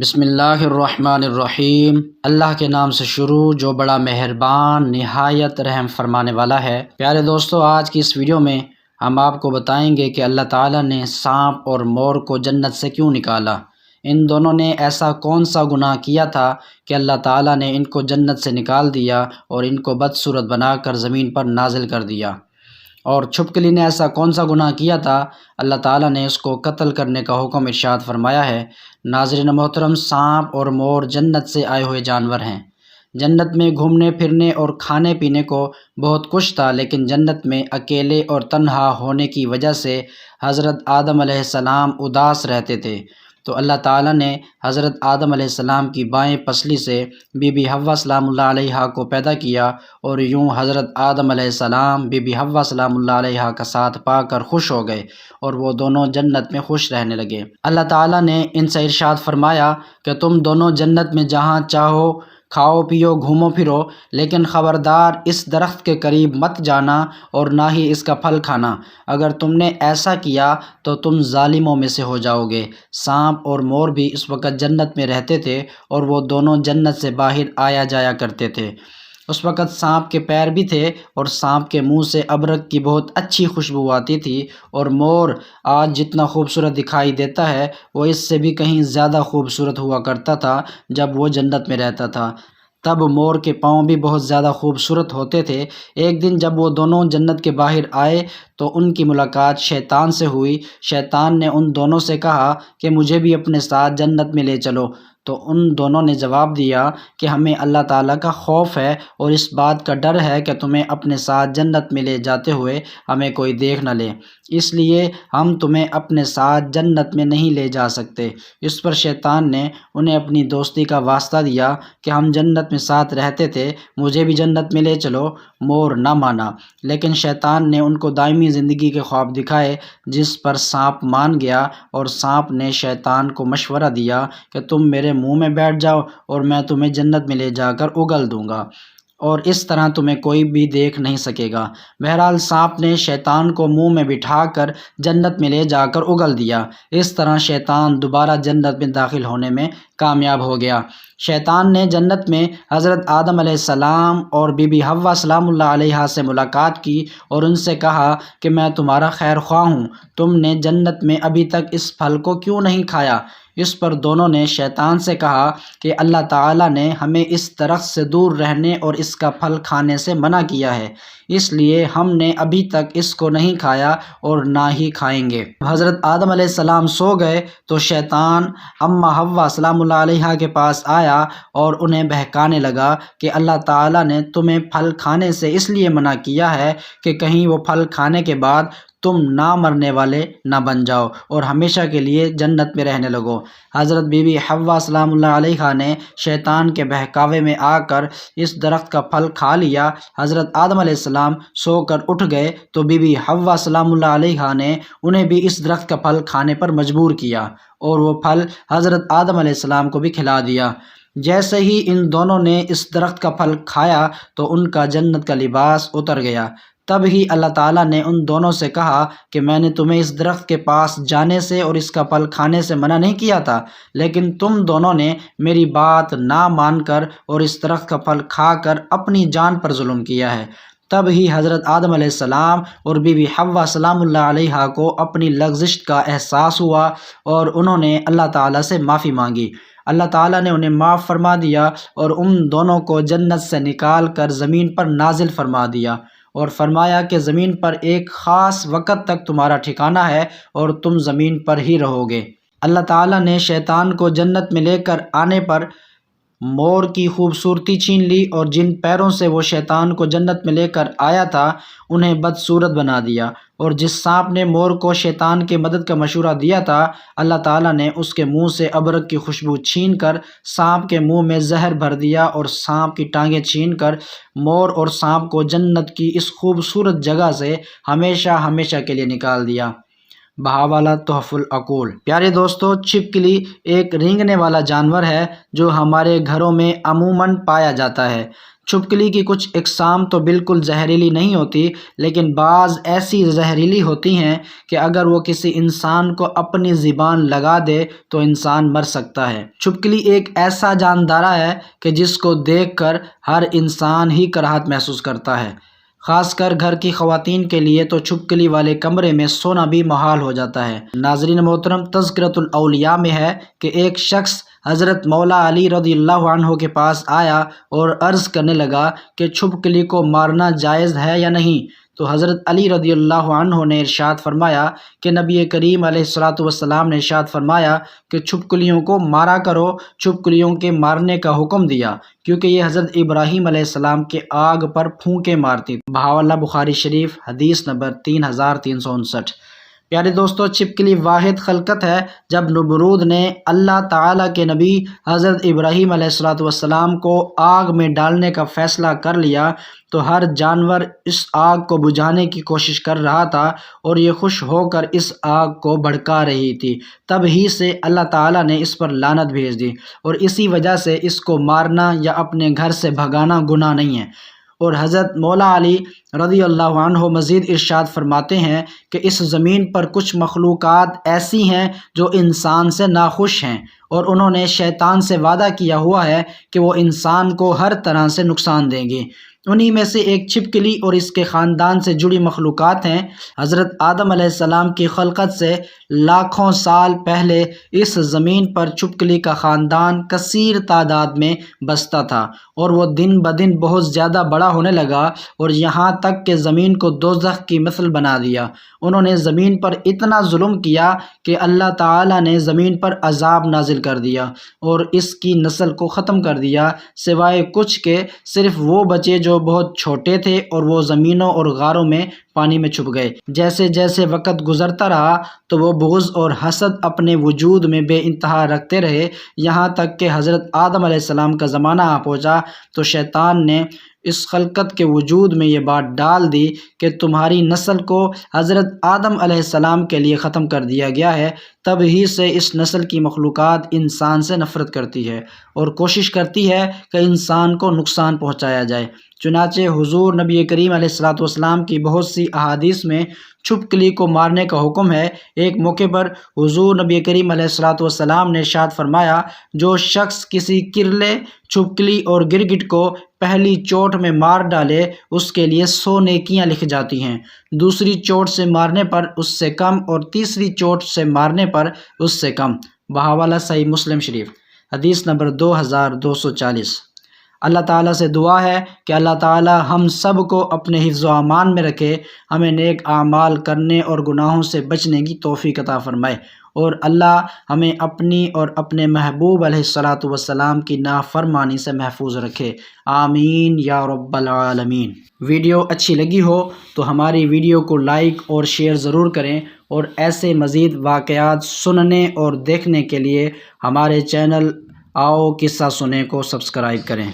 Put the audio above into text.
بسم اللہ الرحمن الرحیم۔ اللہ کے نام سے شروع جو بڑا مہربان نہایت رحم فرمانے والا ہے۔ پیارے دوستو، آج کی اس ویڈیو میں ہم آپ کو بتائیں گے کہ اللہ تعالیٰ نے سانپ اور مور کو جنت سے کیوں نکالا۔ ان دونوں نے ایسا کون سا گناہ کیا تھا کہ اللہ تعالیٰ نے ان کو جنت سے نکال دیا اور ان کو بدصورت بنا کر زمین پر نازل کر دیا، اور چھپکلی نے ایسا کون سا گناہ کیا تھا اللہ تعالیٰ نے اس کو قتل کرنے کا حکم ارشاد فرمایا ہے۔ ناظرین محترم، سانپ اور مور جنت سے آئے ہوئے جانور ہیں۔ جنت میں گھومنے پھرنے اور کھانے پینے کو بہت کچھ تھا، لیکن جنت میں اکیلے اور تنہا ہونے کی وجہ سے حضرت آدم علیہ السلام اداس رہتے تھے، تو اللہ تعالیٰ نے حضرت آدم علیہ السلام کی بائیں پسلی سے بی بی حوا سلام اللہ علیہا کو پیدا کیا، اور یوں حضرت آدم علیہ السلام بی بی حوا سلام اللہ علیہا کا ساتھ پا کر خوش ہو گئے، اور وہ دونوں جنت میں خوش رہنے لگے۔ اللہ تعالیٰ نے ان سے ارشاد فرمایا کہ تم دونوں جنت میں جہاں چاہو کھاؤ پیو گھومو پھرو، لیکن خبردار اس درخت کے قریب مت جانا اور نہ ہی اس کا پھل کھانا، اگر تم نے ایسا کیا تو تم ظالموں میں سے ہو جاؤ گے۔ سانپ اور مور بھی اس وقت جنت میں رہتے تھے، اور وہ دونوں جنت سے باہر آیا جایا کرتے تھے۔ اس وقت سانپ کے پیر بھی تھے، اور سانپ کے منہ سے ابرک کی بہت اچھی خوشبو آتی تھی، اور مور آج جتنا خوبصورت دکھائی دیتا ہے وہ اس سے بھی کہیں زیادہ خوبصورت ہوا کرتا تھا جب وہ جنت میں رہتا تھا۔ تب مور کے پاؤں بھی بہت زیادہ خوبصورت ہوتے تھے۔ ایک دن جب وہ دونوں جنت کے باہر آئے تو ان کی ملاقات شیطان سے ہوئی۔ شیطان نے ان دونوں سے کہا کہ مجھے بھی اپنے ساتھ جنت میں لے چلو، تو ان دونوں نے جواب دیا کہ ہمیں اللہ تعالیٰ کا خوف ہے اور اس بات کا ڈر ہے کہ تمہیں اپنے ساتھ جنت میں لے جاتے ہوئے ہمیں کوئی دیکھ نہ لے، اس لیے ہم تمہیں اپنے ساتھ جنت میں نہیں لے جا سکتے۔ اس پر شیطان نے انہیں اپنی دوستی کا واسطہ دیا کہ ہم جنت میں ساتھ رہتے تھے، مجھے بھی جنت میں لے چلو۔ مور نہ مانا، لیکن شیطان نے ان کو دائمی زندگی کے خواب دکھائے، جس پر سانپ مان گیا، اور سانپ نے شیطان کو مشورہ دیا کہ تم میرے منہ میں بیٹھ جاؤ اور میں تمہیں جنت میں لے جا کر اگل دوں گا، اور اس طرح تمہیں کوئی بھی دیکھ نہیں سکے گا۔ بہرحال سانپ نے شیطان کو منہ میں بٹھا کر جنت میں لے جا کر اگل دیا۔ اس طرح شیطان دوبارہ جنت میں داخل ہونے میں کامیاب ہو گیا۔ شیطان نے جنت میں حضرت آدم علیہ السلام اور بی بی حوا سلام اللہ علیہا سے ملاقات کی اور ان سے کہا کہ میں تمہارا خیر خواہ ہوں، تم نے جنت میں ابھی تک اس پھل کو کیوں نہیں کھایا؟ اس پر دونوں نے شیطان سے کہا کہ اللہ تعالیٰ نے ہمیں اس درخت سے دور رہنے اور اس کا پھل کھانے سے منع کیا ہے، اس لیے ہم نے ابھی تک اس کو نہیں کھایا اور نہ ہی کھائیں گے۔ حضرت آدم علیہ السلام سو گئے تو شیطان اماں حوا سلام اللہ علیہا کے پاس آیا اور انہیں بہکانے لگا کہ اللہ تعالیٰ نے تمہیں پھل کھانے سے اس لیے منع کیا ہے کہ کہیں وہ پھل کھانے کے بعد تم نہ مرنے والے نہ بن جاؤ اور ہمیشہ کے لیے جنت میں رہنے لگو۔ حضرت بی بی حوا سلام اللہ علیہا نے شیطان کے بہکاوے میں آ کر اس درخت کا پھل کھا لیا۔ حضرت آدم علیہ السلام سو کر اٹھ گئے تو بی بی حوا سلام اللہ علیہا نے انہیں بھی اس درخت کا پھل کھانے پر مجبور کیا، اور وہ پھل حضرت آدم علیہ السلام کو بھی کھلا دیا۔ جیسے ہی ان دونوں نے اس درخت کا پھل کھایا تو ان کا جنت کا لباس اتر گیا۔ تب ہی اللہ تعالیٰ نے ان دونوں سے کہا کہ میں نے تمہیں اس درخت کے پاس جانے سے اور اس کا پھل کھانے سے منع نہیں کیا تھا، لیکن تم دونوں نے میری بات نہ مان کر اور اس درخت کا پھل کھا کر اپنی جان پر ظلم کیا ہے۔ تب ہی حضرت آدم علیہ السلام اور بی بی حوا سلام اللہ علیہا کو اپنی لغزش کا احساس ہوا، اور انہوں نے اللہ تعالیٰ سے معافی مانگی۔ اللہ تعالیٰ نے انہیں معاف فرما دیا اور ان دونوں کو جنت سے نکال کر زمین پر نازل فرما دیا، اور فرمایا کہ زمین پر ایک خاص وقت تک تمہارا ٹھکانہ ہے اور تم زمین پر ہی رہو گے۔ اللہ تعالیٰ نے شیطان کو جنت میں لے کر آنے پر مور کی خوبصورتی چھین لی، اور جن پیروں سے وہ شیطان کو جنت میں لے کر آیا تھا انہیں بدصورت بنا دیا، اور جس سانپ نے مور کو شیطان کی مدد کا مشورہ دیا تھا اللہ تعالیٰ نے اس کے منہ سے ابرک کی خوشبو چھین کر سانپ کے منہ میں زہر بھر دیا، اور سانپ کی ٹانگیں چھین کر مور اور سانپ کو جنت کی اس خوبصورت جگہ سے ہمیشہ ہمیشہ کے لیے نکال دیا۔ بہاولہ تحف العقول۔ پیارے دوستو، چھپکلی ایک رینگنے والا جانور ہے جو ہمارے گھروں میں عموماً پایا جاتا ہے۔ چھپکلی کی کچھ اقسام تو بالکل زہریلی نہیں ہوتی، لیکن بعض ایسی زہریلی ہوتی ہیں کہ اگر وہ کسی انسان کو اپنی زبان لگا دے تو انسان مر سکتا ہے۔ چھپکلی ایک ایسا جاندارہ ہے کہ جس کو دیکھ کر ہر انسان ہی کراہت محسوس کرتا ہے۔ خاص کر گھر کی خواتین کے لیے تو چھپکلی والے کمرے میں سونا بھی محال ہو جاتا ہے۔ ناظرین محترم، تذکرۃ الاولیاء میں ہے کہ ایک شخص حضرت مولا علی رضی اللہ عنہ کے پاس آیا اور عرض کرنے لگا کہ چھپکلی کو مارنا جائز ہے یا نہیں، تو حضرت علی رضی اللہ عنہ نے ارشاد فرمایا کہ نبی کریم علیہ الصلوۃ والسلام نے ارشاد فرمایا کہ چھپکلیوں کو مارا کرو، چھپکلیوں کے مارنے کا حکم دیا کیونکہ یہ حضرت ابراہیم علیہ السلام کے آگ پر پھونکے مارتی۔ بہاولہ بخاری شریف، حدیث نمبر 3359۔ پیارے دوستو، چھپکلی واحد خلقت ہے۔ جب نمرود نے اللہ تعالیٰ کے نبی حضرت ابراہیم علیہ الصلوۃ والسلام کو آگ میں ڈالنے کا فیصلہ کر لیا تو ہر جانور اس آگ کو بجھانے کی کوشش کر رہا تھا اور یہ خوش ہو کر اس آگ کو بھڑکا رہی تھی۔ تب ہی سے اللہ تعالیٰ نے اس پر لعنت بھیج دی اور اسی وجہ سے اس کو مارنا یا اپنے گھر سے بھگانا گناہ نہیں ہے۔ اور حضرت مولا علی رضی اللہ عنہ مزید ارشاد فرماتے ہیں کہ اس زمین پر کچھ مخلوقات ایسی ہیں جو انسان سے ناخوش ہیں اور انہوں نے شیطان سے وعدہ کیا ہوا ہے کہ وہ انسان کو ہر طرح سے نقصان دیں گے۔ انہی میں سے ایک چھپکلی اور اس کے خاندان سے جڑی مخلوقات ہیں۔ حضرت آدم علیہ السلام کی خلقت سے لاکھوں سال پہلے اس زمین پر چھپکلی کا خاندان کثیر تعداد میں بستا تھا اور وہ دن بدن بہت زیادہ بڑا ہونے لگا اور یہاں تک کہ زمین کو دوزخ کی مثل بنا دیا۔ انہوں نے زمین پر اتنا ظلم کیا کہ اللہ تعالیٰ نے زمین پر عذاب نازل کر دیا اور اس کی نسل کو ختم کر دیا، سوائے کچھ کے صرف وہ بچے جو بہت چھوٹے تھے اور وہ زمینوں اور غاروں میں پانی میں چھپ گئے۔ جیسے جیسے وقت گزرتا رہا تو وہ بغض اور حسد اپنے وجود میں بے انتہا رکھتے رہے، یہاں تک کہ حضرت آدم علیہ السلام کا زمانہ آ پہنچا تو شیطان نے اس خلقت کے وجود میں یہ بات ڈال دی کہ تمہاری نسل کو حضرت آدم علیہ السلام کے لیے ختم کر دیا گیا ہے۔ تب ہی سے اس نسل کی مخلوقات انسان سے نفرت کرتی ہے اور کوشش کرتی ہے کہ انسان کو نقصان پہنچایا جائے۔ چنانچہ حضور نبی کریم علیہ الصلوۃ والسلام کی بہت سی احادیث میں چھپکلی کو مارنے کا حکم ہے۔ ایک موقع پر حضور نبی کریم علیہ الصلوۃ والسلام نے ارشاد فرمایا، جو شخص کسی کرلے، چھپکلی اور گرگٹ کو پہلی چوٹ میں مار ڈالے اس کے لیے 100 نیکیاں لکھ جاتی ہیں، دوسری چوٹ سے مارنے پر اس سے کم اور تیسری چوٹ سے مارنے پر اس سے کم۔ بحوالہ صحیح مسلم شریف، حدیث نمبر 2240۔ اللہ تعالیٰ سے دعا ہے کہ اللہ تعالیٰ ہم سب کو اپنے حفظ و امان میں رکھے، ہمیں نیک اعمال کرنے اور گناہوں سے بچنے کی توفیق عطا فرمائے، اور اللہ ہمیں اپنی اور اپنے محبوب علیہ الصلوۃ والسلام کی نافرمانی سے محفوظ رکھے، آمین یا رب العالمین۔ ویڈیو اچھی لگی ہو تو ہماری ویڈیو کو لائک اور شیئر ضرور کریں، اور ایسے مزید واقعات سننے اور دیکھنے کے لیے ہمارے چینل آؤ قصہ سنیں کو سبسکرائب کریں۔